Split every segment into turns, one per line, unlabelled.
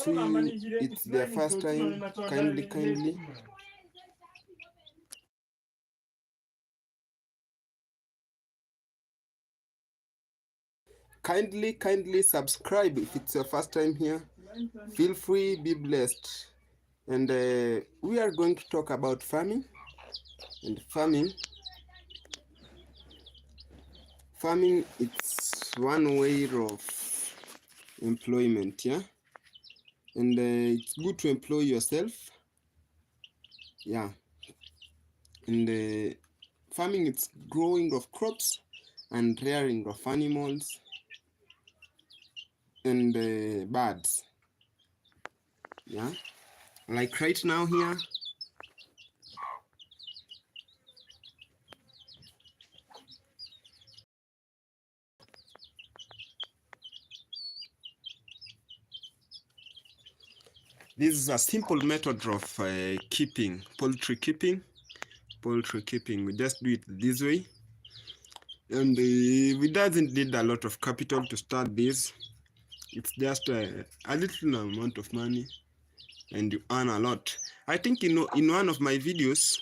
it's their first time, kindly subscribe if it's your first time here. Feel free, be blessed. And we are going to talk about farming. And farming, it's one way of employment, yeah. And it's good to employ yourself, yeah. And farming, it's growing of crops and rearing of animals and birds, yeah. Like right now here, this is a simple method of poultry keeping. We just do it this way, and we doesn't need a lot of capital to start this. It's just a little amount of money, and you earn a lot. I think in one of my videos,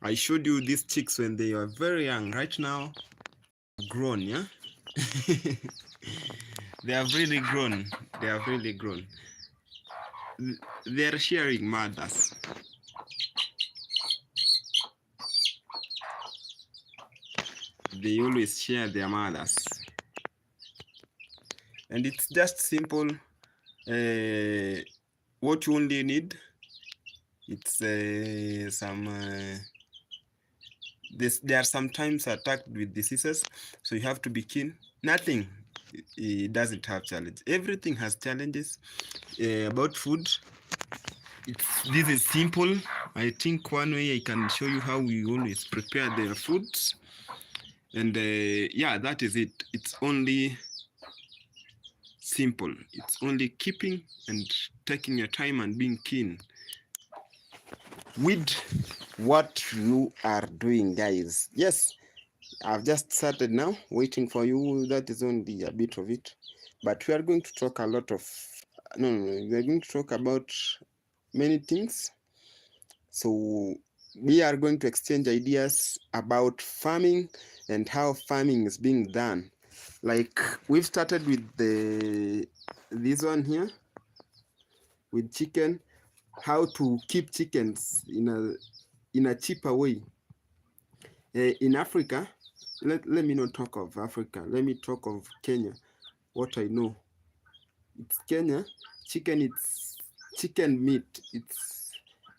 I showed you these chicks when they were very young. Right now, grown, yeah. They have really grown. They are sharing mothers. They always share their mothers, and it's just simple. What you only need, it's they are sometimes attacked with diseases, so you have to be keen. Nothing it doesn't have challenge. Everything has challenges. About food, this is simple. I think one way I can show you how we always prepare their foods, and yeah, that is it. It's only simple. It's only keeping and taking your time and being keen with what you are doing, guys. Yes, I've just started now, waiting for you. That is only a bit of it, but we are going to talk a lot of we are going to talk about many things. So we are going to exchange ideas about farming and how farming is being done. Like we've started with this one here with chicken, how to keep chickens in a cheaper way. In Africa, let me not talk of Africa. Let me talk of Kenya. What I know, it's Kenya. It's chicken meat. It's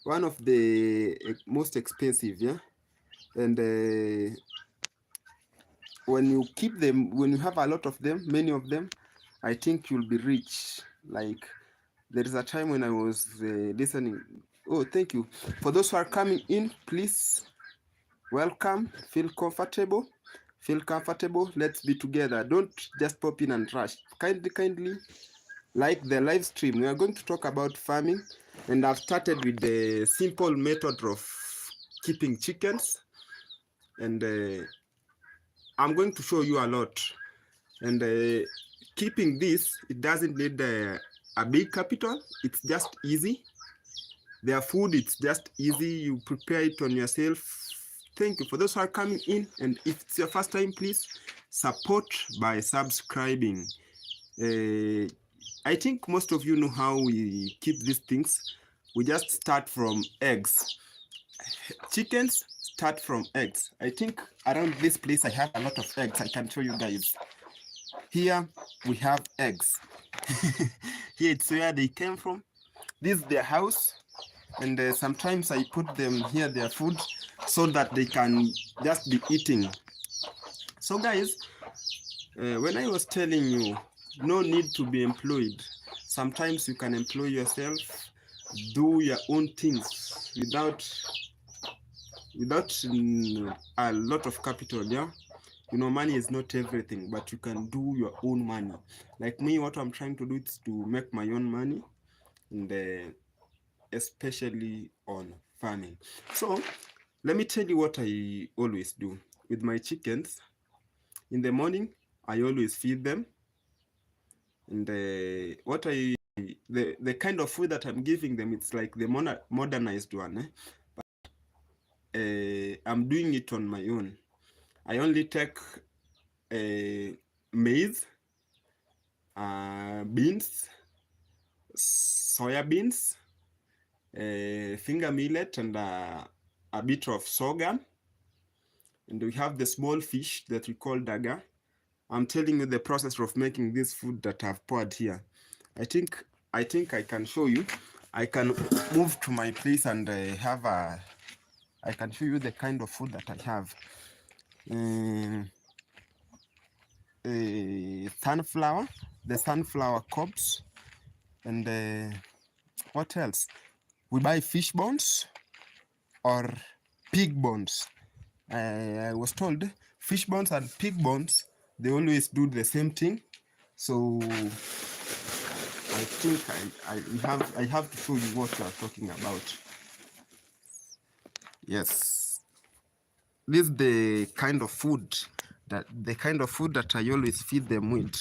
one of the most expensive, yeah. And when you keep them, when you have a lot of them, many of them, I think you'll be rich. Like there is a time when I was listening. Oh, thank you. For those who are coming in, please welcome. Feel comfortable. Let's be together. Don't just pop in and rush. Kindly like the live stream. We are going to talk about farming, and I've started with the simple method of keeping chickens, and I'm going to show you a lot. And keeping this, it doesn't need a big capital. It's just easy. Their food, it's just easy. You prepare it on yourself. Thank you for those who are coming in, and if it's your first time, please support by subscribing. I think most of you know how we keep these things. We just start from eggs. Chickens start from eggs. I think around this place I have a lot of eggs. I can show you guys. Here we have eggs. Here it's where they came from. This is their house, and sometimes I put them here, their food, so that they can just be eating. So guys, when I was telling you, no need to be employed. Sometimes you can employ yourself, do your own things without a lot of capital, yeah. You know, money is not everything, but you can do your own money. Like me, what I'm trying to do is to make my own money, and especially on farming. So let me tell you what I always do with my chickens. In the morning, I always feed them, and what I the kind of food that I'm giving them, it's like the modernized one. I'm doing it on my own. I only take maize, beans, soya beans, finger millet, and a bit of sorghum. And we have the small fish that we call daga. I'm telling you the process of making this food that I've poured here. I think I can show you. I can move to my place and I can show you the kind of food that I have. Sunflower, the sunflower cobs, and what else? We buy fish bones or pig bones. I was told fish bones and pig bones, they always do the same thing. So I think I have to show you what you are talking about. Yes, this is the kind of food that I always feed them with.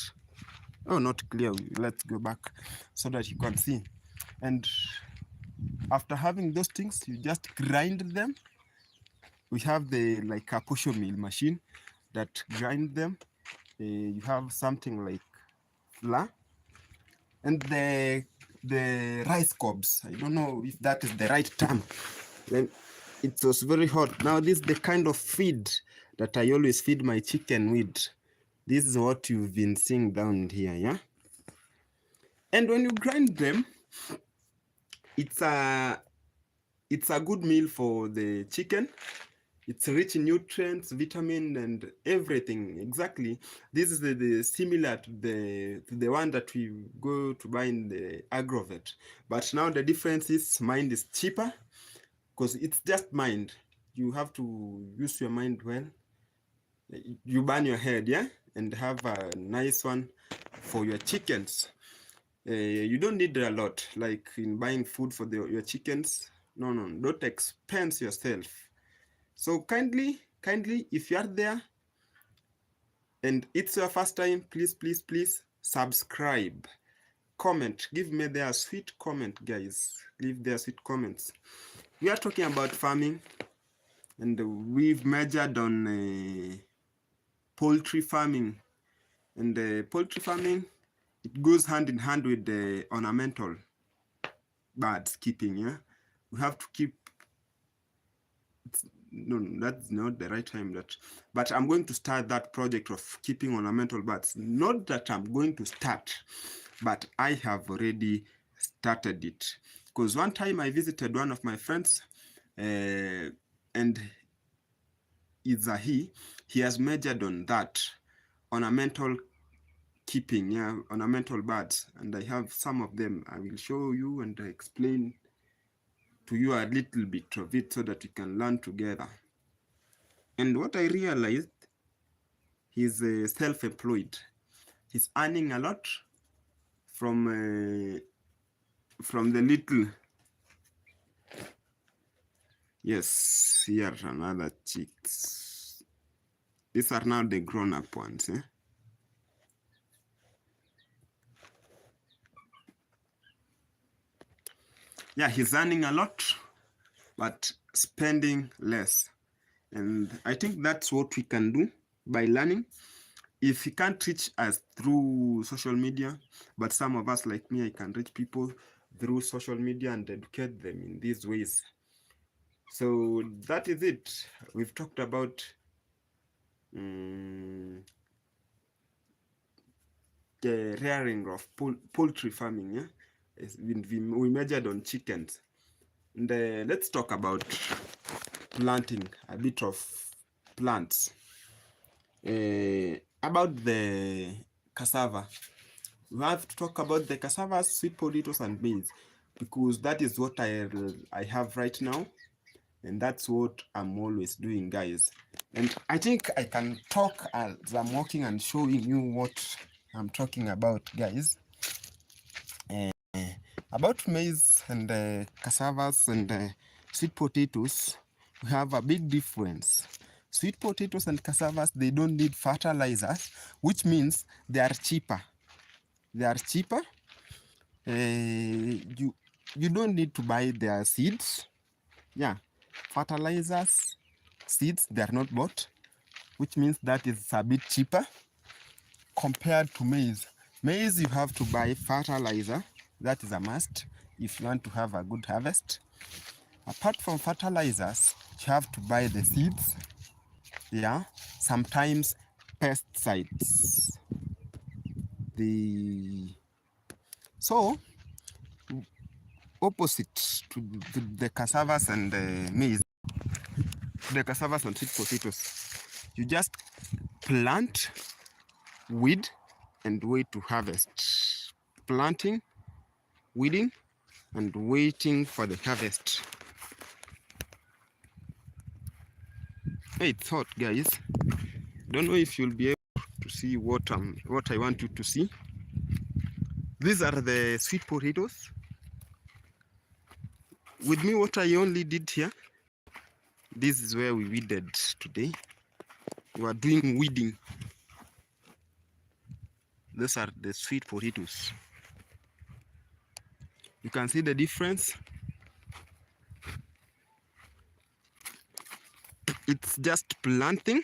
Oh, not clear. Let's go back so that you can see. And after having those things, you just grind them. We have the like a pusher mill machine that grind them. You have something like flour and the rice cobs. I don't know if that is the right term. Then it was very hot. Now this is the kind of feed that I always feed my chicken with. This is what you've been seeing down here, yeah? And when you grind them, it's a good meal for the chicken. It's rich in nutrients, vitamin, and everything. Exactly. This is the similar to the one that we go to buy in the Agrovet. But now the difference is mine is cheaper because it's just mind. You have to use your mind well. You burn your head, yeah, and have a nice one for your chickens. You don't need a lot, like in buying food for your chickens. No, don't expense yourself. So kindly, if you are there and it's your first time, please subscribe, comment, give me their sweet comment, guys. Leave their sweet comments. We are talking about farming, and we've measured on poultry farming. And poultry farming, it goes hand in hand with the ornamental birds keeping, yeah? We have to keep, no, that's not the right time, but I'm going to start that project of keeping ornamental birds. Not that I'm going to start, but I have already started it. Because one time I visited one of my friends, and it's a he has measured on that ornamental keeping, yeah, ornamental birds, and I have some of them. I will show you and explain to you a little bit of it so that we can learn together. And what I realized, he's self-employed. He's earning a lot from the little. Yes, here are another chicks. These are now the grown-up ones, eh? Yeah, he's earning a lot, but spending less. And I think that's what we can do by learning. If he can't reach us through social media, but some of us like me, I can reach people through social media and educate them in these ways. So that is it. We've talked about the rearing of poultry farming, yeah? We measured on chickens. And let's talk about planting, a bit of plants. About the cassava. We have to talk about the cassava, sweet potatoes, and beans, because that is what I have right now, and that's what I'm always doing, guys. And I think I can talk as I'm walking and showing you what I'm talking about, guys. About maize and cassavas and sweet potatoes, we have a big difference. Sweet potatoes and cassavas, they don't need fertilizers, which means they are cheaper. They are cheaper. You don't need to buy their seeds. Yeah, fertilizers, seeds, they are not bought, which means that is a bit cheaper compared to maize. Maize, you have to buy fertilizer. That is a must if you want to have a good harvest. Apart from fertilizers, you have to buy the seeds. Yeah, sometimes pesticides. So opposite to the cassavas and the maize, the cassavas and sweet potatoes, you just plant, weed, and wait to harvest. Planting, weeding, and waiting for the harvest. Hey, it's hot, guys. Don't know if you'll be able to see what I want you to see. These are the sweet potatoes. With me, what I only did here, this is where we weeded today. We are doing weeding. These are the sweet potatoes. You can see the difference. It's just planting,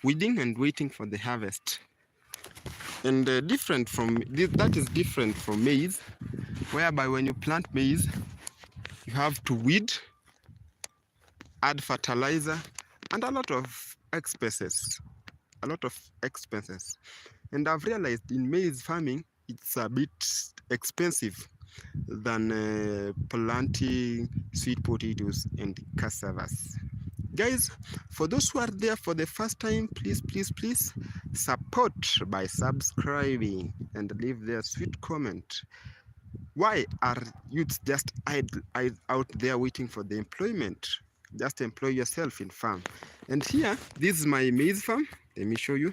weeding, and waiting for the harvest. And different from this, that is different from maize, whereby when you plant maize, you have to weed, add fertilizer, and a lot of expenses. And I've realized in maize farming, it's a bit expensive than planting sweet potatoes and cassavas. Guys, for those who are there for the first time, please support by subscribing and leave their sweet comment. Why are youths just out there waiting for the employment? Just employ yourself in farm. And here, this is my maize farm. Let me show you.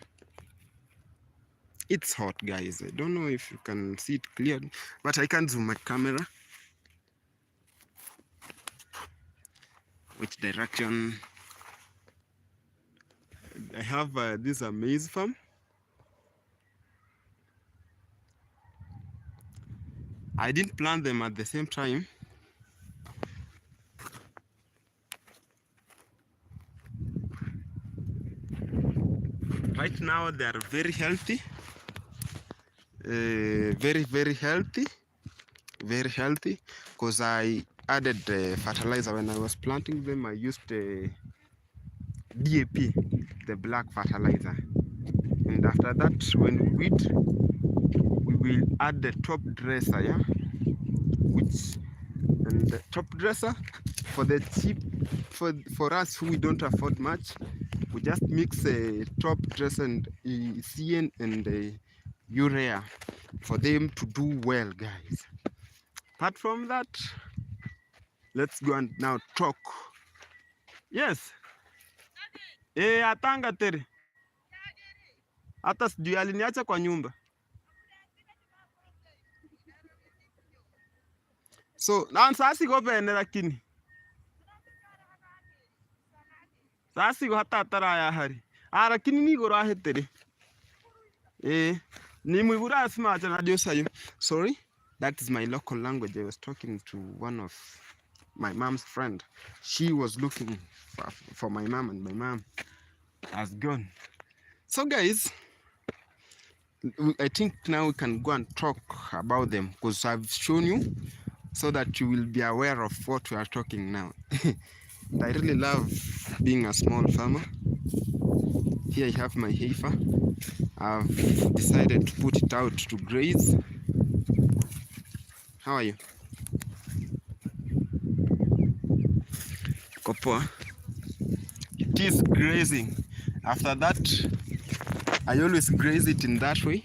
It's hot, guys. I don't know if you can see it clearly, but I can zoom my camera. Which direction? I have this maize farm. I didn't plant them at the same time. Right now they are very healthy. Very healthy. Very healthy. Because I added fertilizer when I was planting them. I used DAP, the black fertilizer. And after that, when we weed, we will add the top dresser, yeah? And the top dresser, for the cheap, for us who we don't afford much, we just mix a top dresser and CN and urea for them to do well, guys. Apart from that, let's go and now talk. Yes. Atanga tere. Hata sijui aliniacha kwa nyumba. So, na sasa go bene lakini. Sasa go hata tara ya hari. Lakini ni go rahe tere. Ni mwibura asma acha na dio sayo. Sorry, that is my local language. I was talking to one of my mom's friend. She was looking for my mom, and my mom has gone. So guys, I think now we can go and talk about them, because I've shown you so that you will be aware of what we are talking now. And I really love being a small farmer. Here I have my heifer. I've decided to put it out to graze. How are you? Kopoa. It is grazing. After that, I always graze it in that way,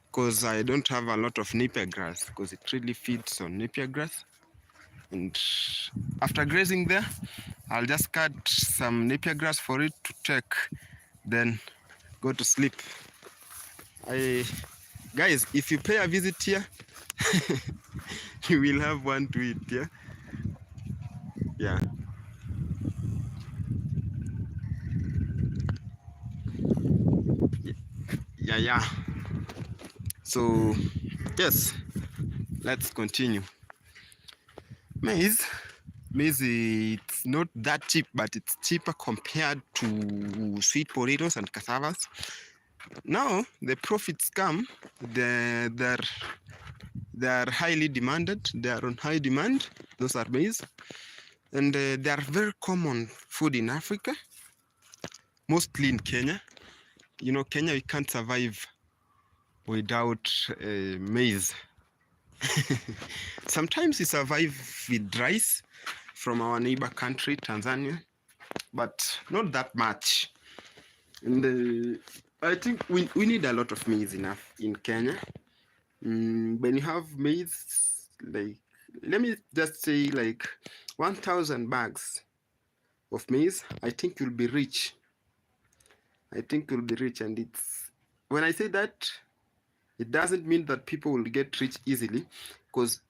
because I don't have a lot of napier grass, because it really feeds on napier grass. And after grazing there, I'll just cut some napier grass for it to take, then go to sleep. Guys, if you pay a visit here, you will have one to eat, yeah? Yeah. So, yes, let's continue. Maize, it's not that cheap, but it's cheaper compared to sweet potatoes and cassavas. Now the profits come, they're highly demanded. They are on high demand. Those are maize, and they are very common food in Africa, mostly in Kenya. You know, Kenya, we can't survive without maize. Sometimes we survive with rice from our neighbor country, Tanzania, but not that much. And I think we need a lot of maize enough in Kenya. When you have maize, like, let me just say, like 1,000 bags of maize, I think you'll be rich. I think you'll be rich. And it's, when I say that, it doesn't mean that people will get rich easily, because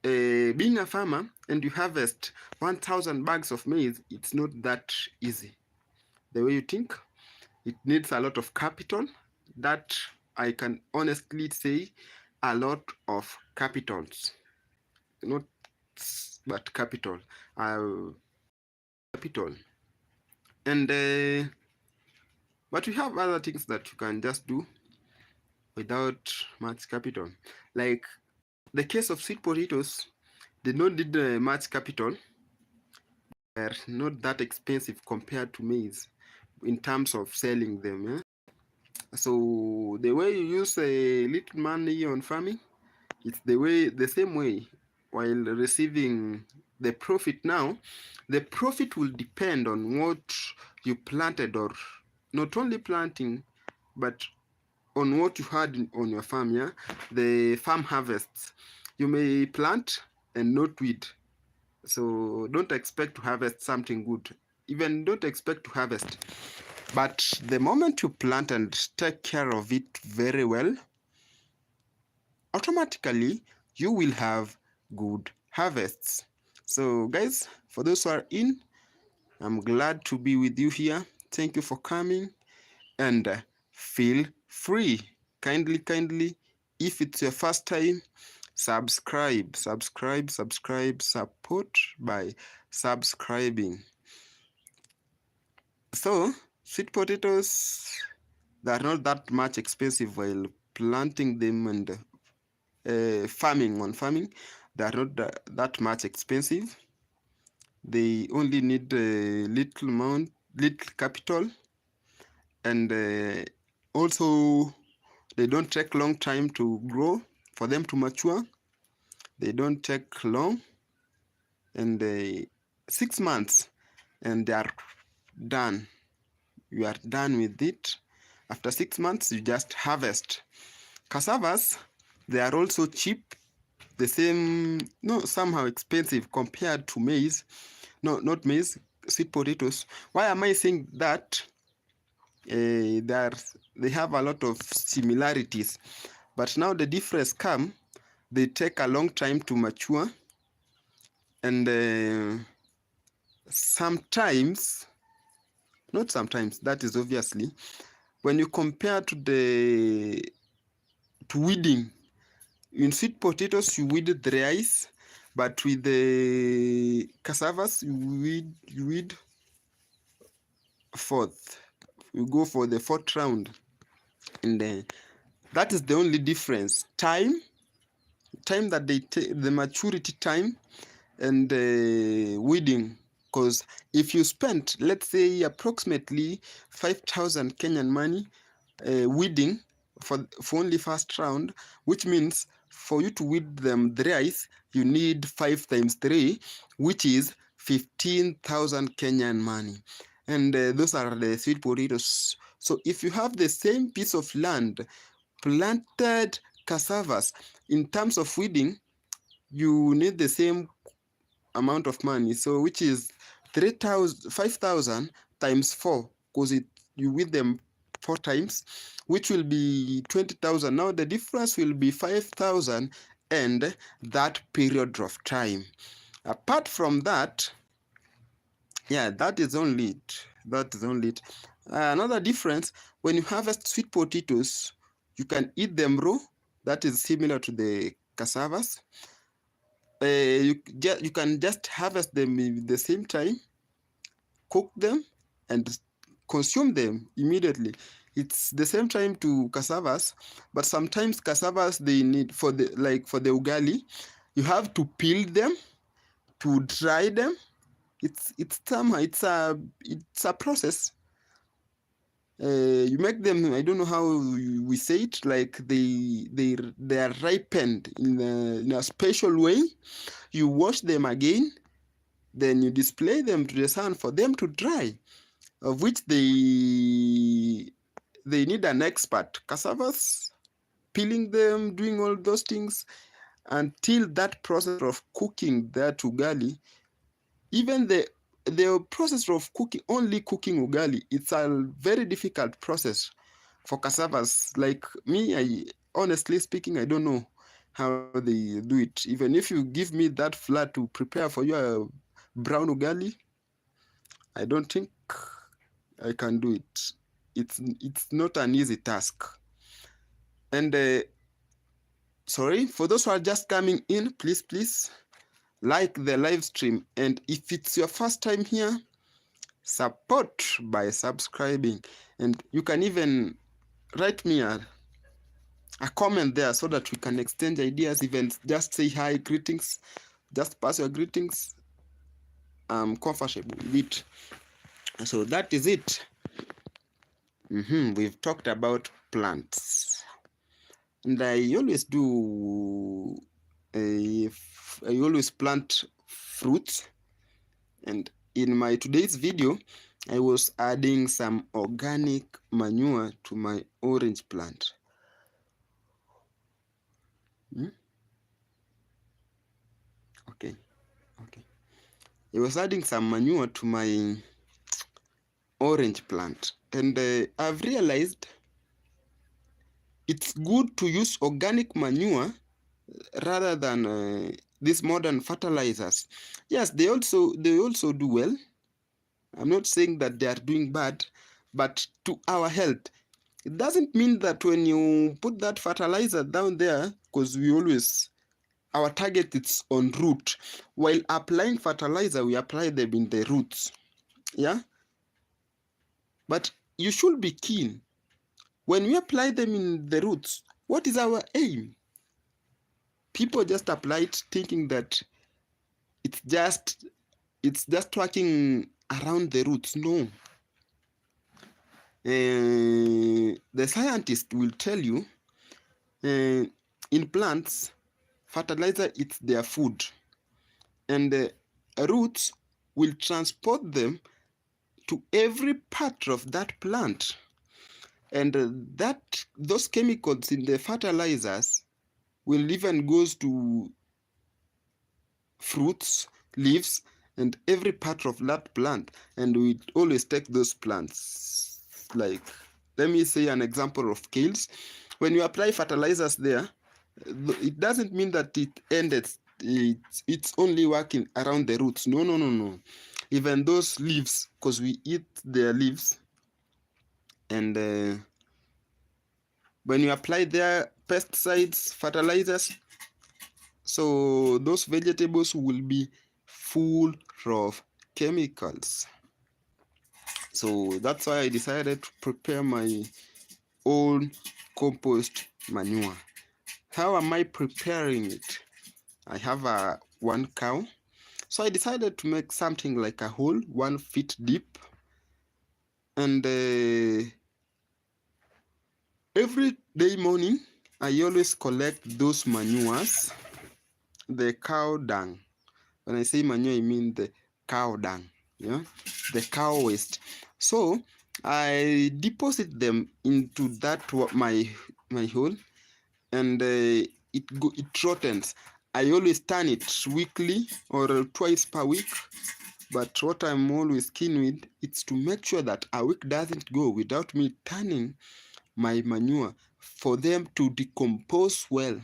being a farmer and you harvest 1,000 bags of maize, it's not that easy. The way you think, it needs a lot of capital. That I can honestly say, a lot of capitals, not but capital, capital. And but we have other things that you can just do without much capital. Like the case of sweet potatoes, they don't need much capital. They're not that expensive compared to maize in terms of selling them. Yeah? So the way you use a little money on farming, it's the same way while receiving the profit. Now, the profit will depend on what you planted, or not only planting, but on what you had on your farm. Yeah, the farm harvests. You may plant and not weed, so don't expect to harvest something good. Even don't expect to harvest. But the moment you plant and take care of it very well, automatically you will have good harvests. So guys, for those who are in, I'm glad to be with you here. Thank you for coming, and feel free, kindly, if it's your first time, subscribe, support by subscribing. So sweet potatoes, they're not that much expensive while planting them, and farming, they're not that much expensive. They only need a little capital, and also they don't take long time to grow. For them to mature, they don't take long, and 6 months and they are done. You are done with it. After 6 months, you just harvest. Cassavas, they are also cheap, the same, no, somehow expensive compared to maize. No, not maize, sweet potatoes. Why am I saying that? They have a lot of similarities, but now the difference come, they take a long time to mature, and sometimes, not sometimes, that is obviously, when you compare to weeding, in sweet potatoes you weed the rice, but with the cassavas you weed fourth. You go for the 4th round, and that is the only difference. Time that they take, the maturity time, and weeding. Because if you spend, let's say, approximately 5,000 Kenyan money weeding for only first round, which means for you to weed them the rice, you need 5 times 3, which is 15,000 Kenyan money. And those are the sweet potatoes. So if you have the same piece of land, planted cassavas, in terms of weeding, you need the same amount of money. So which is 5,000 times 4, because you weed them 4 times, which will be 20,000. Now the difference will be 5,000 and that period of time. Apart from that, yeah, that is only it. Another difference, when you harvest sweet potatoes, you can eat them raw. That is similar to the cassavas. You can just harvest them in the same time, cook them, and consume them immediately. It's the same time to cassavas, but sometimes cassavas they need for the ugali, you have to peel them, to dry them. It's a process. You make them, I don't know how we say it, like they are ripened in a special way. You wash them again, then you display them to the sun for them to dry, of which they need an expert. Cassavas, peeling them, doing all those things until that process of cooking that ugali, even the process of cooking ugali, it's a very difficult process for cassavas. Like me, I honestly speaking, I don't know how they do it. Even if you give me that flour to prepare for your brown ugali, I don't think I can do it. It's not an easy task. And sorry, for those who are just coming in, please like the live stream. And if it's your first time here, support by subscribing. And you can even write me a comment there so that we can exchange ideas. Even just say hi, greetings, just pass your greetings. I'm comfortable with it. So that is it. We've talked about plants, and I always do. I always plant fruits, and in my today's video, I was adding some organic manure to my orange plant. Okay. I was adding some manure to my orange plant, and I've realized it's good to use organic manure rather than these modern fertilizers. Yes, they also do well. I'm not saying that they are doing bad, but to our health, it doesn't mean that when you put that fertilizer down there, because our target is on root. While applying fertilizer, we apply them in the roots. Yeah? But you should be keen. When we apply them in the roots, what is our aim? People just apply it thinking that it's just working around the roots. No. The scientist will tell you in plants, fertilizer is their food, and the roots will transport them to every part of that plant, and those chemicals in the fertilizers will even goes to fruits, leaves, and every part of that plant, and we always take those plants. Like, let me say an example of kales. When you apply fertilizers there, it doesn't mean that it ended. It's only working around the roots. No. Even those leaves, because we eat their leaves, and when you apply their pesticides, fertilizers, so those vegetables will be full of chemicals. So that's why I decided to prepare my own compost manure. How am I preparing it? I have one cow, so I decided to make something like a hole 1 feet deep, and every day morning I always collect those manures, the cow dung. When I say manure, I mean the cow dung, the cow waste. So I deposit them into that my hole, and it rottens. I always turn it weekly or twice per week. But what I'm always keen with, it's to make sure that a week doesn't go without me turning my manure for them to decompose well.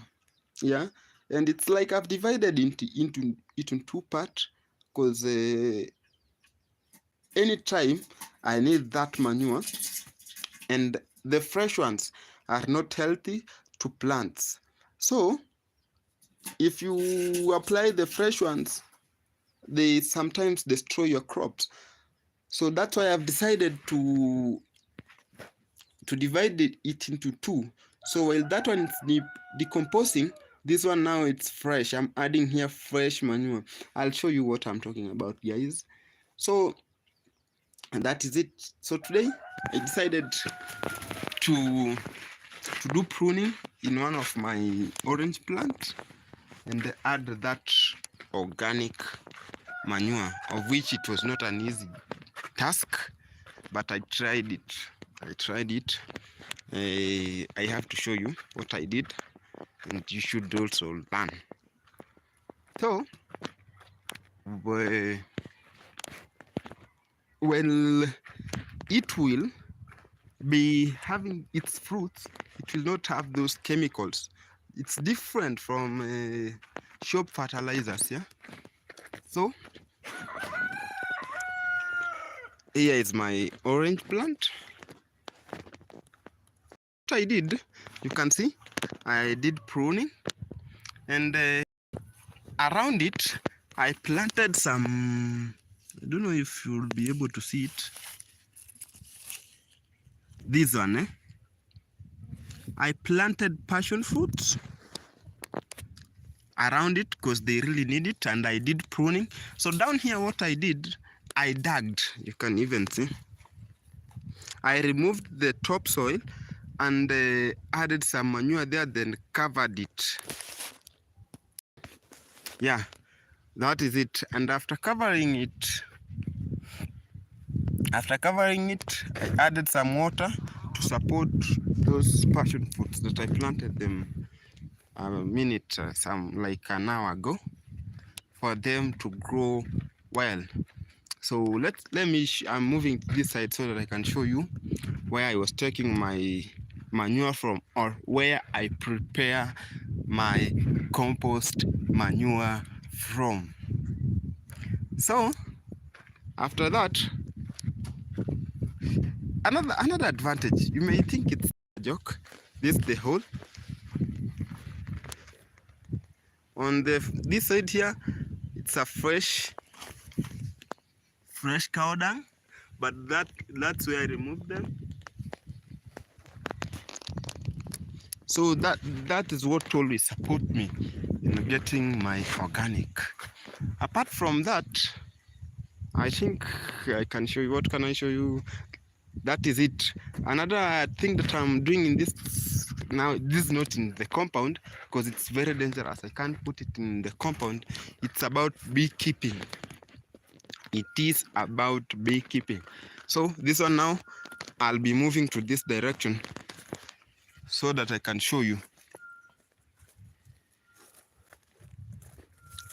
Yeah, and it's like I've divided into two parts, because anytime I need that manure, and the fresh ones are not healthy to plants. So If you apply the fresh ones, they sometimes destroy your crops. So that's why I've decided to divide it into two. So while that one is decomposing, this one now it's fresh. I'm adding here fresh manure. I'll show you what I'm talking about, guys. So that is it. So today I decided to do pruning in one of my orange plants and add that organic manure, of which it was not an easy task, but I tried it. I have to show you what I did, and you should also learn. So, well, it will be having its fruits. It will not have those chemicals. It's different from shop fertilizers, yeah. So here is my orange plant. What I did, you can see, I did pruning, and around it, I planted some. I don't know if you'll be able to see it. This one, I planted passion fruits around it because they really need it, and I did pruning. So down here, what I did, I dug. You can even see. I removed the topsoil and added some manure there, then covered it. Yeah, that is it. And after covering it, I added some water to support those passion fruits that I planted them like an hour ago, for them to grow well. So let me, I'm moving to this side so that I can show you where I was taking my manure from, or where I prepare my compost manure from. So after that, another advantage, you may think it's a joke, this the hole on this side here, it's a fresh cow dung, but that's where I removed them. So that is what always support me in getting my organic. Apart from that, I think I can show you. What can I show you? That is it. Another thing that I'm doing in this now, this is not in the compound because it's very dangerous. I can't put it in the compound. It's about beekeeping. It is about beekeeping. So this one now, I'll be moving to this direction so that I can show you.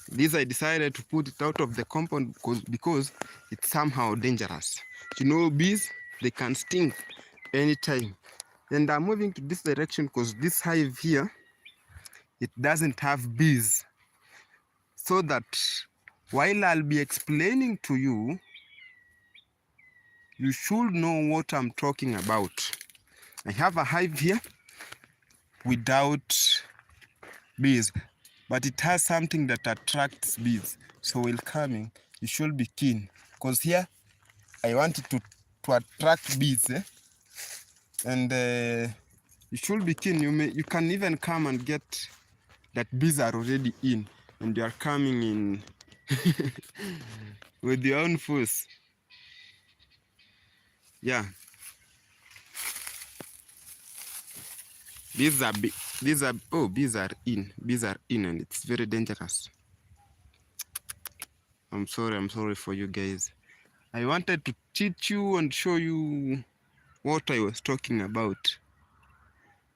This I decided to put it out of the compound because it's somehow dangerous. You know, bees, they can sting anytime. And I'm moving to this direction because this hive here, it doesn't have bees. So that while I'll be explaining to you, you should know what I'm talking about. I have a hive here without bees, but it has something that attracts bees. So while coming, you should be keen, because here I wanted to attract bees, and you should be keen. You can even come and get that bees are already in, and they are coming in with their own force. Yeah, bees are in, and it's very dangerous. I'm sorry for you guys. I wanted to teach you and show you what I was talking about,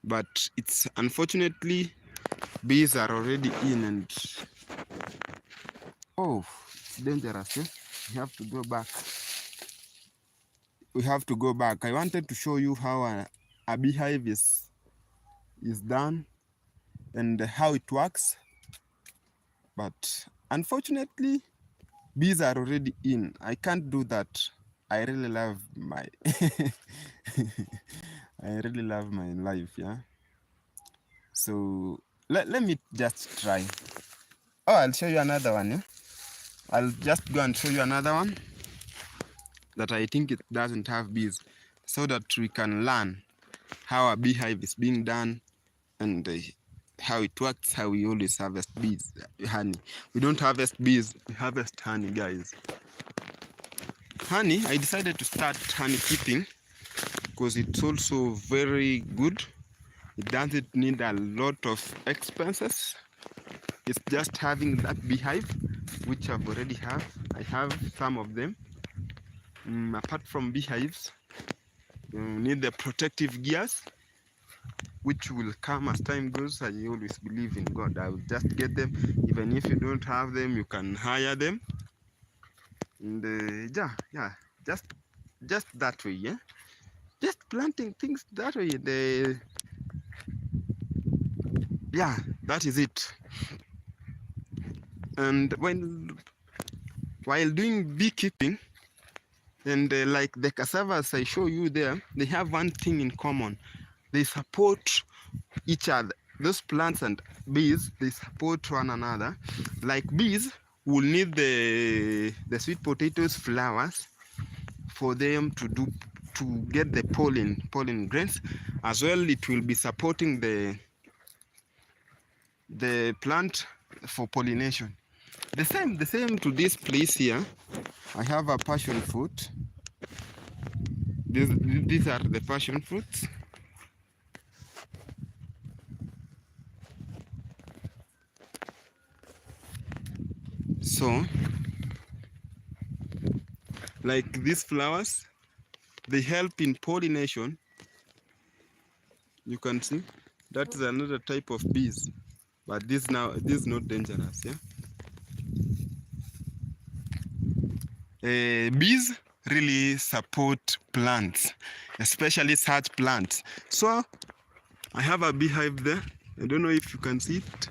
but it's unfortunately bees are already in, and it's dangerous. We have to go back. I wanted to show you how a beehive is done and how it works, but unfortunately bees are already in. I can't do that. I really love my I really love my life, yeah. So let me just try. Oh, I'll show you another one. Yeah? I'll just go and show you another one that I think it doesn't have bees, so that we can learn how a beehive is being done and how it works, how we always harvest bees, honey. We don't harvest bees, we harvest honey, guys. Honey, I decided to start honey keeping because it's also very good. It doesn't need a lot of expenses. It's just having that beehive, which I've already have. I have some of them. Apart from beehives, you need the protective gears, which will come as time goes. I always believe in God. I will just get them. Even if you don't have them, you can hire them. And yeah, just that way, yeah. Just planting things that way. Yeah, that is it. And while doing beekeeping, and like the cassavas I show you there, they have one thing in common. They support each other. Those plants and bees, they support one another. Like bees will need the sweet potatoes flowers for them to get the pollen grains. As well, it will be supporting the plant for pollination. The same to this place here. I have a passion fruit. These are the passion fruits. So, like these flowers, they help in pollination. You can see that is another type of bees, but this is not dangerous. Yeah. Bees really support plants, especially such plants. So I have a beehive there. I don't know if you can see it.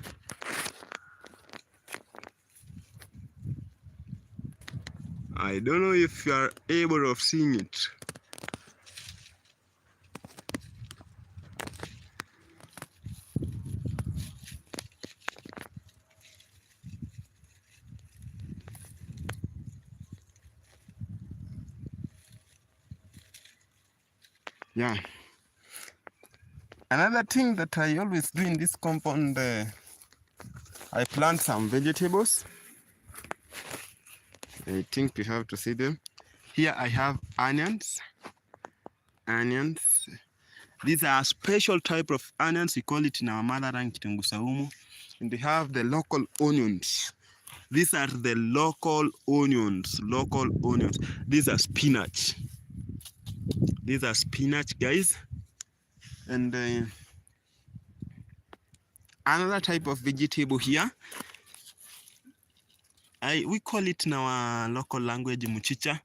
I don't know if you are able of seeing it. Yeah. Another thing that I always do in this compound, I plant some vegetables. I think you have to see them. Here I have onions. These are a special type of onions. We call it in our motherland kitunguu saumu. And they have the local onions. These are the local onions. These are spinach. Guys. And another type of vegetable here, we call it in our local language muchicha.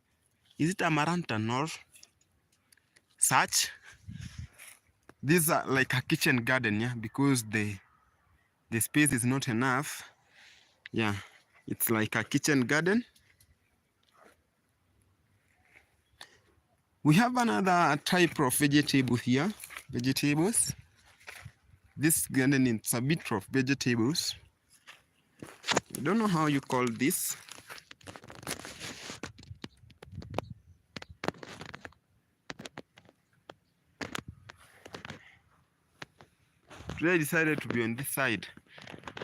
Is it amaranta or such? These are like a kitchen garden, yeah, because the space is not enough. Yeah, it's like a kitchen garden. We have another type of vegetable here. Vegetables. This garden is a bit of vegetables. I don't know how you call this. Today I decided to be on this side,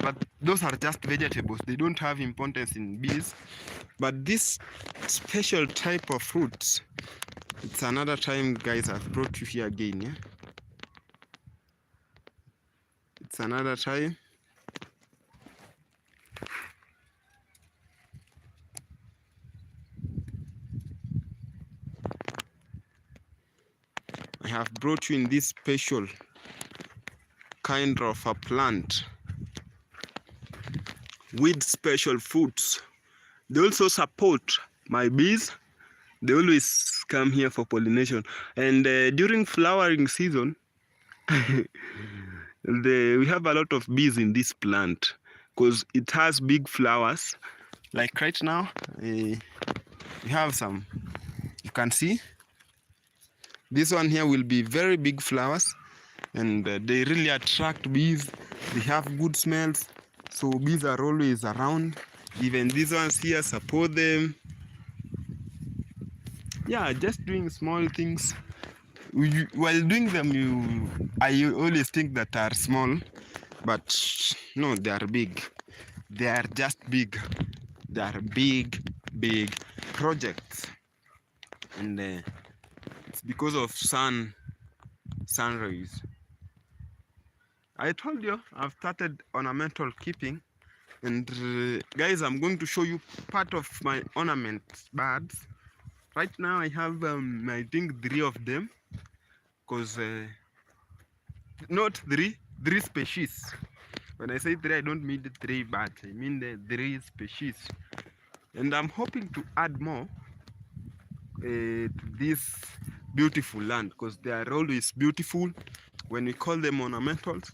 but those are just vegetables. They don't have importance in bees. But this special type of fruits, it's another time, guys, I've brought you here again. Yeah, it's another time. I have brought you in this special kind of a plant with special fruits. They also support my bees. They always come here for pollination. And during flowering season, we have a lot of bees in this plant because it has big flowers. Like right now, we have some. You can see this one here will be very big flowers, and they really attract bees. They have good smells, so bees are always around. Even these ones here, support them. Yeah, just doing small things. While doing them, I always think that are small, but no, they are big. They are just big. They are big projects, and it's because of sun rays. I told you I've started ornamental keeping, and guys, I'm going to show you part of my ornament birds. Right now I have I think 3 of them, because not three species. When I say 3, I don't mean the 3 birds, I mean the 3 species, and I'm hoping to add more to this beautiful land, because they are always beautiful. When we call them ornamentals,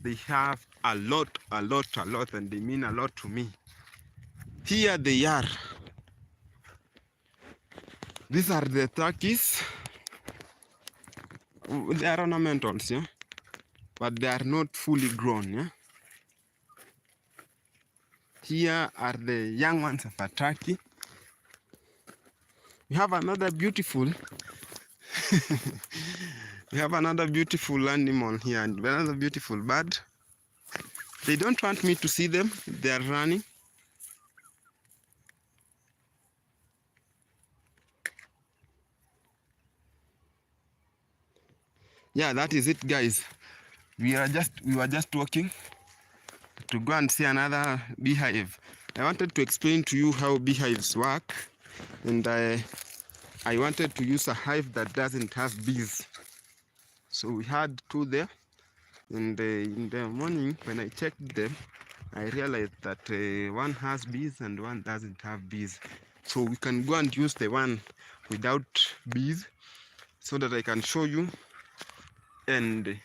they have a lot, and they mean a lot to me. Here they are. These are the turkeys. They are ornamentals, yeah, but they are not fully grown, yeah. Here are the young ones of a turkey. We have another beautiful we have another beautiful animal here, and another beautiful bird. They don't want me to see them. They are running. Yeah, that is it, guys. We were just walking to go and see another beehive. I wanted to explain to you how beehives work, and I wanted to use a hive that doesn't have bees. So we had 2 there, and in the morning when I checked them, I realized that one has bees and one doesn't have bees. So we can go and use the one without bees, so that I can show you and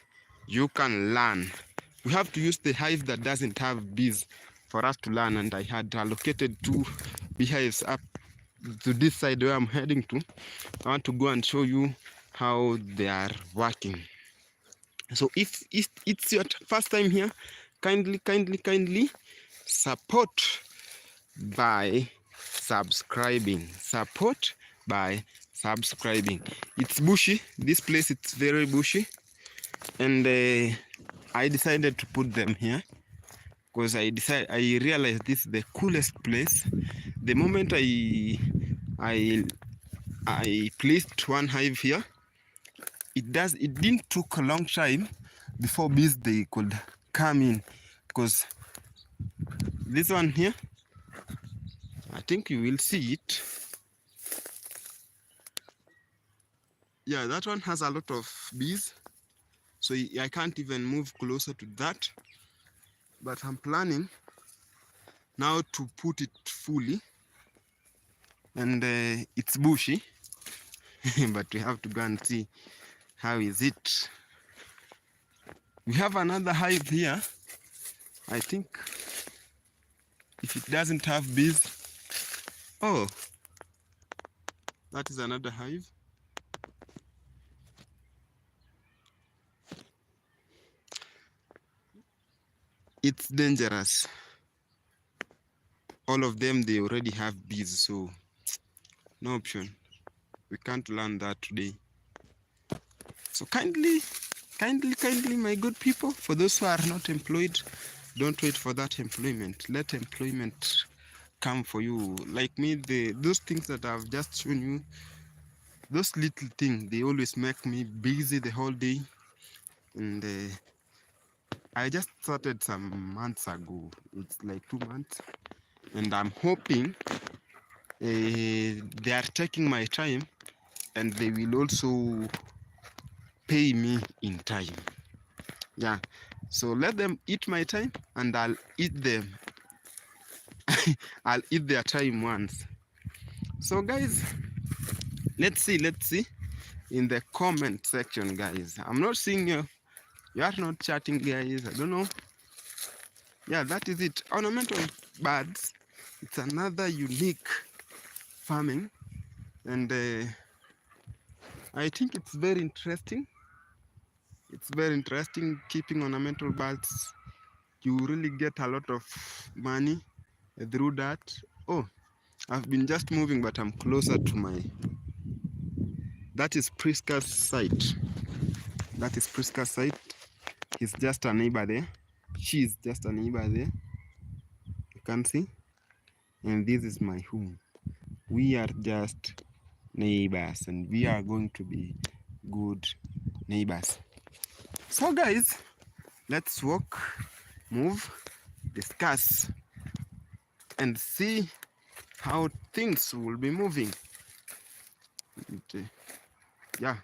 you can learn. We have to use the hive that doesn't have bees for us to learn, and I had allocated 2 beehives up to this side where I'm heading to. I want to go and show you how they are working. So if it's your first time here, kindly support by subscribing. Support by subscribing. It's bushy. This place, it's very bushy, and I decided to put them here because I realized this is the coolest place. The moment I placed one hive here, it didn't took a long time before bees they could come in, because this one here, I think you will see it. Yeah, that one has a lot of bees, so I can't even move closer to that, but I'm planning now to put it fully, and it's bushy but we have to go and see how is it. We have another hive here. I think if it doesn't have bees, oh, that is another hive. It's dangerous. All of them, they already have bees, so no option. We can't learn that today. So kindly, my good people, for those who are not employed, don't wait for that employment. Let employment come for you. Like me, those things that I've just shown you, those little things, they always make me busy the whole day. And I just started some months ago. It's like 2 months, and I'm hoping they are taking my time, and they will also pay me in time. Yeah, so let them eat my time, and I'll eat them. I'll eat their time once. So guys, let's see in the comment section, guys. I'm not seeing you. You are not chatting, guys. I don't know. Yeah, that is it. Ornamental birds. It's another unique farming, and I think it's very interesting. It's very interesting keeping ornamental birds you really get a lot of money through that. Oh, I've been just moving, but I'm closer to my, that is Priska's site. That is Priska's site. He's just a neighbor there. She's just a neighbor there. You can see. And this is my home. We are just neighbors, and we are going to be good neighbors. So guys, let's walk, move, discuss, and see how things will be moving. Yeah.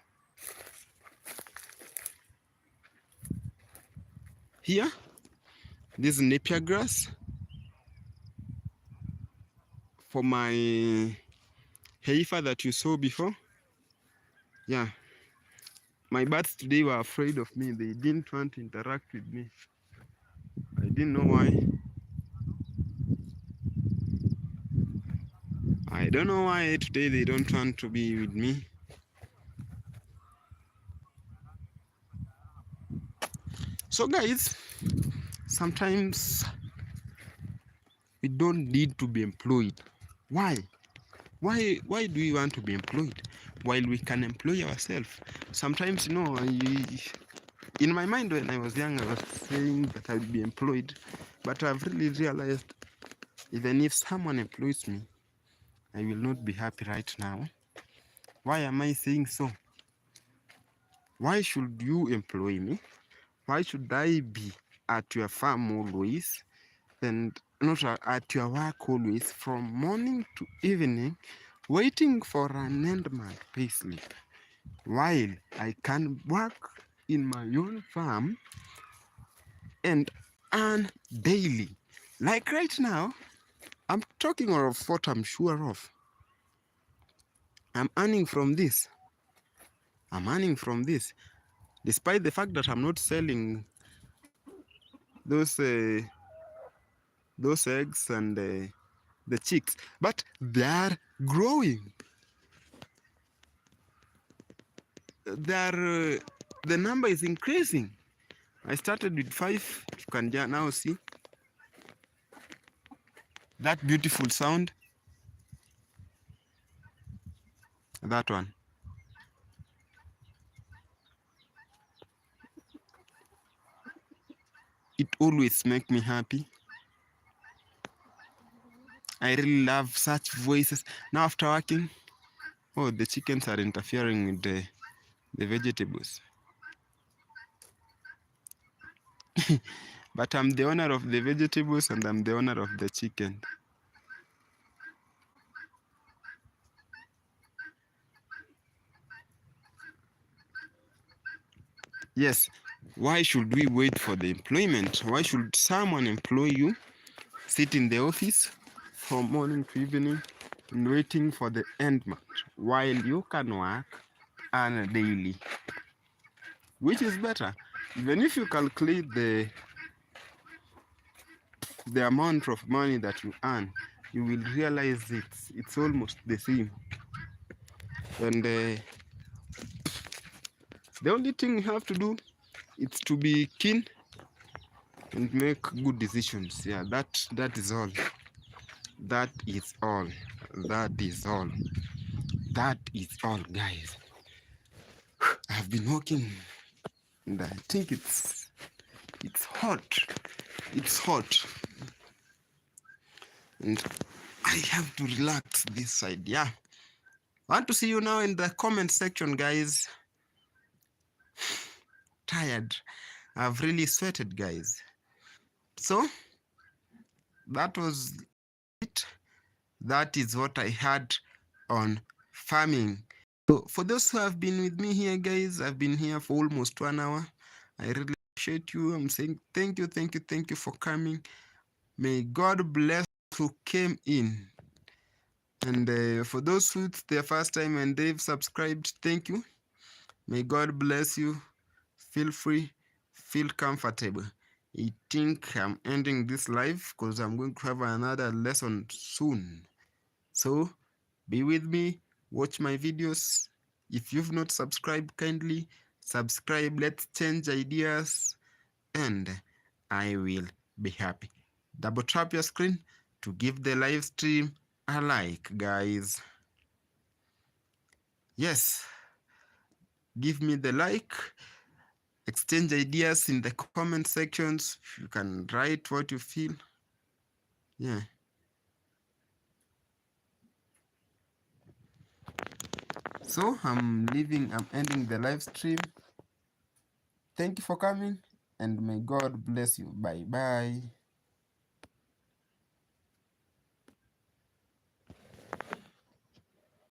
Here, this is napier grass for my heifer that you saw before. Yeah. My birds today were afraid of me. They didn't want to interact with me. I didn't know why. I don't know why today they don't want to be with me. So guys, sometimes we don't need to be employed. Why? Why do we want to be employed while we can employ ourselves? Sometimes, you know, in my mind when I was young, I was saying that I'd be employed, but I've really realized even if someone employs me, I will not be happy right now. Why am I saying so? Why should you employ me? Why should I be at your farm always and not at your work always from morning to evening, waiting for an end month pay slip, while I can work in my own farm and earn daily? Like right now, I'm talking of what I'm sure of. I'm earning from this. I'm earning from this, despite the fact that I'm not selling those eggs and the chicks, but they are growing. The number is increasing. I started with 5. You can now see that beautiful sound. That one. It always makes me happy. I really love such voices. Now after working, oh, the chickens are interfering with the vegetables. But I'm the owner of the vegetables and I'm the owner of the chicken. Yes, why should we wait for the employment? Why should someone employ you, sit in the office from morning to evening and waiting for the end month, while you can work and daily? Which is better? Even if you calculate the amount of money that you earn, you will realize it's almost the same. And the only thing you have to do is to be keen and make good decisions. Yeah, that is all. That is all. That is all. That is all, guys. I've been walking and I think it's hot. It's hot. And I have to relax this side. Yeah. I want to see you now in the comment section, guys. Tired. I've really sweated, guys. So that was it. That is what I had on farming. So for those who have been with me here, guys, I've been here for almost 1 hour. I really appreciate you. I'm saying thank you for coming. May God bless who came in. And for those who it's their first time and they've subscribed, thank you. May God bless you. Feel free, feel comfortable. I think I'm ending this live because I'm going to have another lesson soon. So be with me, watch my videos. If you've not subscribed, kindly subscribe. Let's change ideas, and I will be happy. Double tap your screen to give the live stream a like, guys. Yes, give me the like. Exchange ideas in the comment sections. You can write what you feel. Yeah. So I'm ending the live stream. Thank you for coming, and may God bless you. Bye bye.